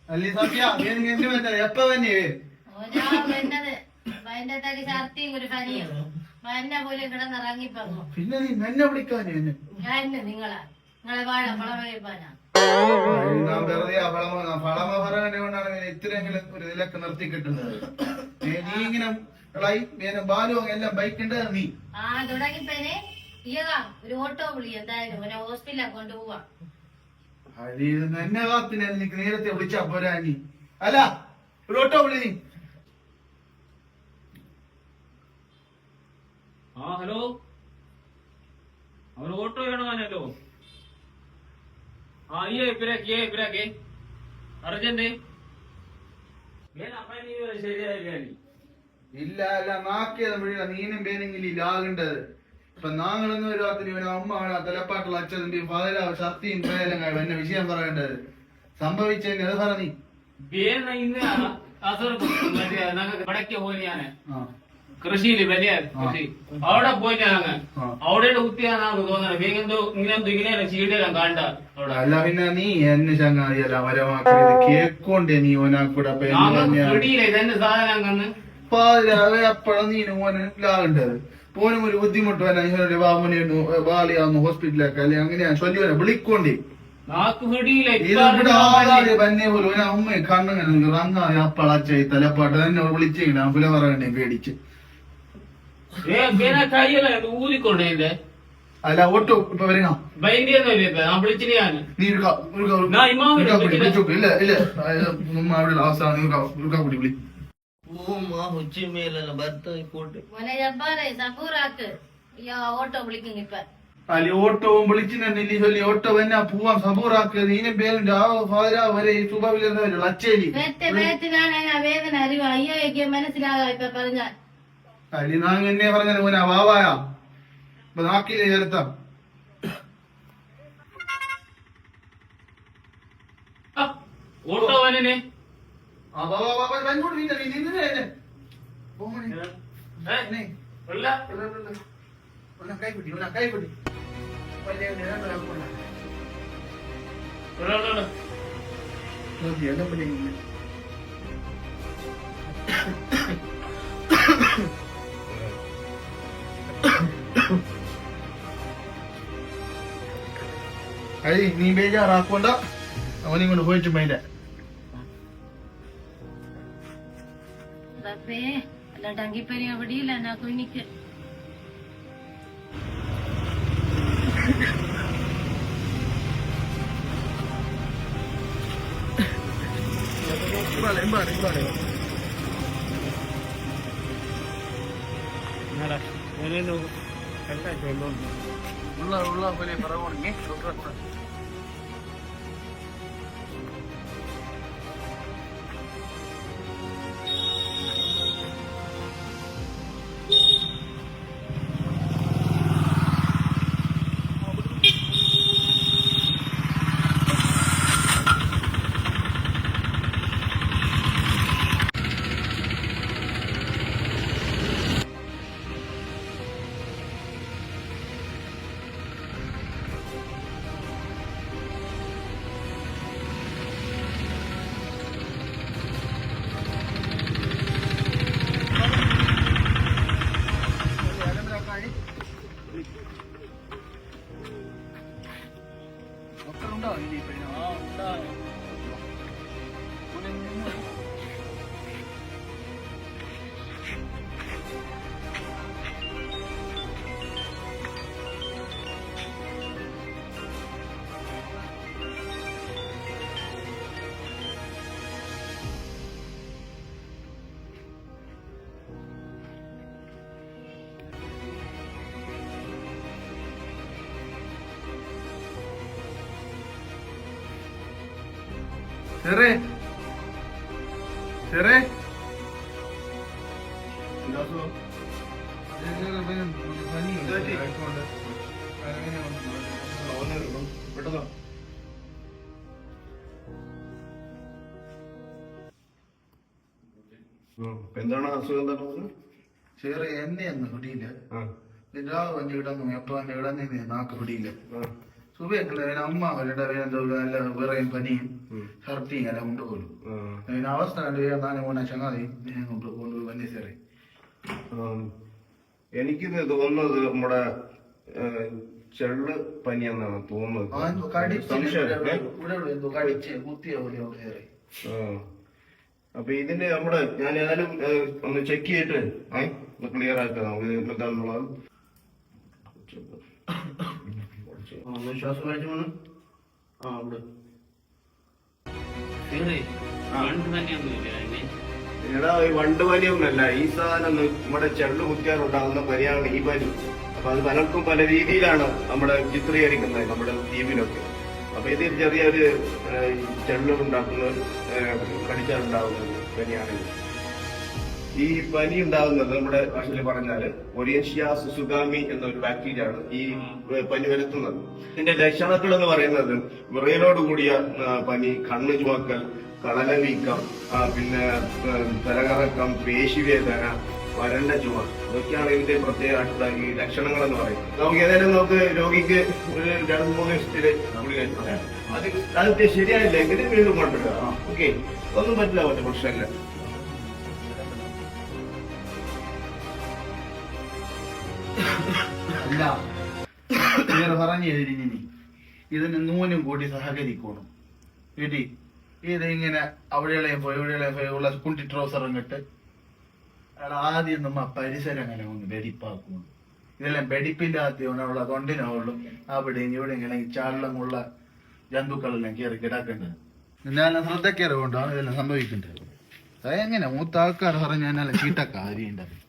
അല്ലി സത്യ എന്ത് പറ്റാ എപ്പ തന്നെ പിന്നെ നീ എന്നെ വിളിക്കാനേ നിങ്ങളെ വാഴ പളം വയ്പ്പാനാ ഞാൻ വെറുതെ ഫളമ പറയാനെ കൊണ്ടാണ് ഇത്രയെങ്കിലും ഒരു ഇതിലൊക്കെ നിർത്തി കിട്ടുന്നത്. നീ ഇങ്ങനെ ബാലു എല്ലാം ബൈക്കുണ്ട് നീ തുടങ്ങിപ്പേനെ ഒരു ഓട്ടോ വിളി എന്തായാലും ഹോസ്പിറ്റലിൽ കൊണ്ടുപോവാ. എന്നെ കാത്തിന് എനിക്ക് നേരത്തെ വിളിച്ചാ പോരാ നീ. അല്ല ഒരു ഓട്ടോ വിളി നീ. ഹലോ അവൻ ഓട്ടോ വേണമാനല്ലോ. ഇപ്പരാക്കെ അർജന്റ് ഇല്ല അല്ല നാക്കിയത് വിഴില്ല നീനും പേനെങ്കിലും ഇല്ലാകേണ്ടത്. ഇപ്പൊ നാങ്ങളൊന്നും ഒരു ഭാഗത്തിന് ഇവന് അമ്മ തലപ്പാട്ടുള്ള അച്ഛനും ഫാദരാവ് ശക്തിയും പേരെല്ലാം എന്നെ വിഷയം പറയേണ്ടത് സംഭവിച്ചതിന് അത് പറ നീ. വടക്കേ പോലെയാണ് കൃഷിയില് വലിയ കൃഷി അവിടെ പോയിട്ടാണ് അവിടെ കുത്തിയാണെന്ന് തോന്നുന്നത്. വേഗന്തോ ഇങ്ങനെ ചീടെല്ലാം കാണണ്ട അവിടെ. അല്ല പിന്നെ നീ എന്നെ ചങ്ങാതിയല്ല മരമാക്കിയത് കേക്കോണ്ടേ നീ ഓനാക്കൂടെ ഇതെന്നെ സാധനം കന്ന് പാതിരാവെ അപ്പഴാണ് നീ ഓന് ലാകേണ്ടത്. പോനും ഒരു ബുദ്ധിമുട്ട് വരാൻ ബാലിയാവുന്നു ഹോസ്പിറ്റലിലൊക്കെ അല്ലെ അങ്ങനെയാ ചൊല്ലിയോനെ വിളിക്കോണ്ടേ തന്നെ പോലും ഓന അമ്മ കണ്ണങ്ങനെ റങ്ങാതെ അപ്പളച്ചായി തലപ്പാട്ട് തന്നെ വിളിച്ചേ പുല പറയണ്ടേ പേടിച്ച്. ഊരിക്കൊണ്ടേ അല്ല ഓട്ടോ ഇപ്പൊ വരണ നീ ഇല്ല ഇല്ല അവിടെ അവസാനം കൂടി വിളി. ഓട്ടോ വിളിക്കും ഇപ്പൊ അല്ലെ ഓട്ടോവും വിളിച്ചില്ലേ ചൊല്ലി ഓട്ടോ തന്നെ പോവാൻ സബൂറാക്ക് നീനും പേരും വരെ ഈ സുബവിലെന്നവരുള്ളൂ അച്ചേലി വേദന അറിയോ അയ്യോ മനസ്സിലാകാ ഇപ്പൊ പറഞ്ഞാൽ. അല്ലെ നാങ് എന്നെ പറഞ്ഞ മോനാ വാവായാ ഇപ്പൊ നാക്കില്ലേ ചേർത്താം. ഓട്ടോ വനെ കൈപ്പിടി നീ ബേജാറാക്കണ്ട അവനെ കൊണ്ട് പോയിട്ട് മൈൻഡ് അല്ല ഡങ്കിപ്പനി എവിടെയില്ല എന്നാ കുഞ്ഞിക്ക് ചെറേ ചെറേ പെട്ടെന്നോ എന്താണ് അസുഖം? എന്താണ് ചെറിയ എന്നെയൊന്നും പിടിയില്ല. രാവ് എന്നെ ഇടന്നു എപ്പോ എന്നെ ഇടന്നേ നാക്ക് പിടിയില്ല. സുബിയൊക്കെ അമ്മ അവരുടെ എന്തോ നല്ല വിറയും പനിയും ഛർദിയും എല്ലാം കൊണ്ടുപോലും അതിന് അവസ്ഥ കണ്ട് നാല് മൂന്നാ ചങ്ങാതി കൊണ്ടുപോയി വന്യസേറി. എനിക്കിത് തോന്നുന്നത് നമ്മുടെ ചെള്ള് പനിയെന്നാണ് തോന്നുന്നത്. കടിച്ച് കുത്തിയ പോലെ കയറി. അപ്പൊ ഇതിന്റെ നമ്മുടെ ഞാൻ ഏതായാലും ഒന്ന് ചെക്ക് ചെയ്തിട്ട് ക്ലിയർ ആക്കാം നമുക്ക് എന്താണെന്നുള്ളത്. ശ്വാസം കഴിച്ചു പോണ്. ഇവിടെ എടാ ഈ വണ്ട് പനിയൊന്നുമല്ല, ഈ സാധനം നമ്മുടെ ചെള്ള് കുത്തിയാലുണ്ടാകുന്ന പനിയാണ് ഈ പനി. അപ്പൊ അത് പലർക്കും പല രീതിയിലാണ് നമ്മുടെ ചിത്രീകരിക്കുന്നത് നമ്മുടെ ദ്വീപിലൊക്കെ. അപ്പൊ ഇതിൽ ചെറിയൊരു ചെള്ള് ഉണ്ടാക്കുന്ന കടിച്ചാലുണ്ടാകുന്ന പനിയാണിത്. ഈ പനി ഉണ്ടാകുന്നത് നമ്മുടെ ഭാഷയിൽ പറഞ്ഞാല് ഒറിയൻഷ്യ സുസുഗാമി എന്നൊരു ബാക്ടീരിയ ആണ് ഈ പനി വരുത്തുന്നത്. ഇതിന്റെ ലക്ഷണങ്ങൾ എന്ന് പറയുന്നത് വിറയലോട് കൂടിയ പനി, കണ്ണ് ചുവക്കൽ, കളല വീക്കം, പിന്നെ തലകറക്കം, പേശിവേദന, വരണ്ട ചുമ, ഇതൊക്കെയാണ് ഇതിന്റെ പ്രത്യേകമായിട്ടുള്ള ഈ ലക്ഷണങ്ങൾ എന്ന് പറയുന്നത്. നമുക്ക് ഏതായാലും രോഗിക്ക് ഒരു 2-3 ദിവസത്തില് അത് ശരിയായില്ല എങ്കിലും വീണ്ടും കൊണ്ടുവരിക. ഓക്കെ, ഒന്നും പറ്റില്ല, മറ്റേ പ്രശ്നമില്ല. അല്ല ഇങ്ങനെ പറഞ്ഞു തരിഞ്ഞിനി ഇതിന് നൂനും കൂടി സഹകരിക്കണം വീട്ടി. ഇതിങ്ങനെ അവിടെയും പോയി ഉള്ള കുണ്ടി ട്രൗസറും കിട്ട് ആദ്യം നമ്മ പരിസരം അങ്ങനെ ഒന്ന് വെടിപ്പാക്കണം. ഇതെല്ലാം വെടിപ്പില്ലാത്തവണുള്ള തൊണ്ടിനുള്ളൂ അവിടെയും ഇവിടെ ഇങ്ങനെ ഈ ചാളമുള്ള ജന്തുക്കളെല്ലാം കയറി കിടക്കേണ്ടത്. ഞാൻ ശ്രദ്ധക്കേറെ കൊണ്ടാണ് ഇതെല്ലാം സംഭവിക്കേണ്ടത്. അതെങ്ങനെ മൂത്ത ആൾക്കാർ പറഞ്ഞാൽ ചീട്ടക്കാരിയുണ്ടാവും.